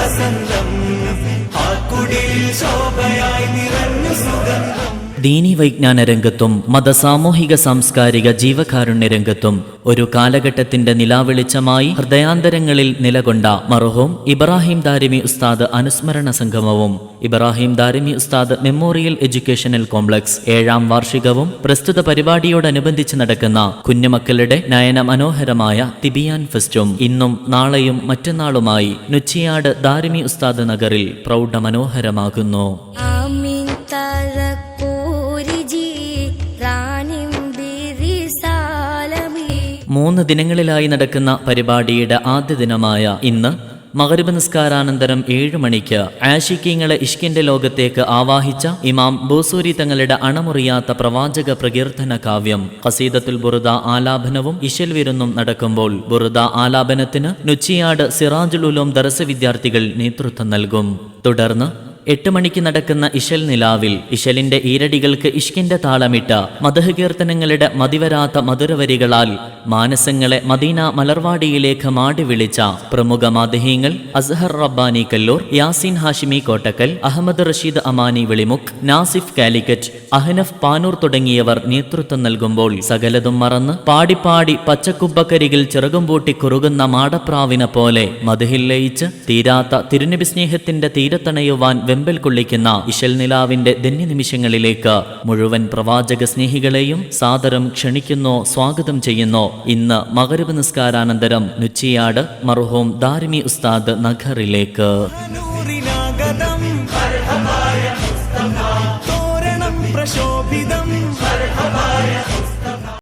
വസന്തം, ആ കുടിലിൽ ശോഭയായി നിറഞ്ഞു സുഗന്ധം. ദീനി വൈജ്ഞാന രംഗത്തും മതസാമൂഹിക സാംസ്കാരിക ജീവകാരുണ്യ രംഗത്തും ഒരു കാലഘട്ടത്തിന്റെ നിലാവെളിച്ചമായി ഹൃദയാന്തരങ്ങളിൽ നിലകൊണ്ട മർഹൂം ഇബ്രാഹിം ദാരിമി ഉസ്താദ് അനുസ്മരണ സംഗമവും ഇബ്രാഹിം ദാരിമി ഉസ്താദ് മെമ്മോറിയൽ എഡ്യൂക്കേഷണൽ കോംപ്ലക്സ് 7ാം വാർഷികവും പ്രസ്തുത പരിപാടിയോടനുബന്ധിച്ച് നടക്കുന്ന കുഞ്ഞുമക്കളുടെ നയന മനോഹരമായ തിബിയാൻ ഫെസ്റ്റും ഇന്നും നാളെയും മറ്റന്നാളുമായി നുച്ചിയാട് ദാരിമി ഉസ്താദ് നഗറിൽ പ്രൗഢമനോഹരമാകുന്നു. 3 ദിനങ്ങളിലായി നടക്കുന്ന പരിപാടിയുടെ ആദ്യ ദിനമായ ഇന്ന് മഗ്‌രിബ് നിസ്കാരാനന്തരം 7 മണിക്ക് ആശിക്കീങ്ങളെ ഇഷ്കിന്റെ ലോകത്തേക്ക് ആവാഹിച്ച ഇമാം ബൂസൂരി തങ്ങളുടെ അണമുറിയാത്ത പ്രവാചക പ്രകീർത്തന കാവ്യം ഖസീദത്തുൽ ബുറുദ ആലാപനവും ഇശൽ വിരുന്നും നടക്കുമ്പോൾ ബുറുദ ആലാപനത്തിന് നുച്ചിയാട് സിറാജുൽ ഉലൂം ദർസ് വിദ്യാർത്ഥികൾ നേതൃത്വം നൽകും. തുടർന്ന് 8 മണിക്ക് നടക്കുന്ന ഇശൽ നിലാവിൽ ഇശലിന്റെ ഈരടികൾക്ക് ഇഷ്കിന്റെ താളമിട്ട മദ്ഹ് കീർത്തനങ്ങളുടെ മതിവരാത്ത മധുരവരികളാൽ മാനസങ്ങളെ മദീന മലർവാടിയിലേക്ക് മാടി വിളിച്ച പ്രമുഖ മാദ്ഹീങ്ങൾ അസ്ഹർ റബ്ബാനി കല്ലൂർ, യാസീൻ ഹാഷിമി കോട്ടക്കൽ, അഹമ്മദ് റഷീദ് അമാനി വെളിമുക്ക്, നാസിഫ് കാലിക്കറ്റ്, അഹ്നഫ് പാനൂർ തുടങ്ങിയവർ നേതൃത്വം നൽകുമ്പോൾ സകലതും മറന്ന് പാടിപ്പാടി പച്ചക്കുബ്ബക്കരികിൽ ചിറകും പൂട്ടി കുറുകുന്ന മാടപ്രാവിനെ പോലെ മദ്ഹിൽ ലയിച്ച് തീരാത്ത തിരുനബി സ്നേഹത്തിന്റെ തീരത്തണയുവാൻ വെമ്പൽ കൊള്ളിക്കുന്ന ഇശൽ നിലാവിന്റെ ധന്യ നിമിഷങ്ങളിലേക്ക് മുഴുവൻ പ്രവാചക സ്നേഹികളെയും സാദരം ക്ഷണിക്കുന്നു, സ്വാഗതം ചെയ്യുന്നു. ഇന്ന് മഗ്‌രിബ് നിസ്കാരാനന്തരം നുച്ചിയാട് മർഹൂം ദാരിമി ഉസ്താദ് നഗറിലേക്ക്. പ്രശോഭിതം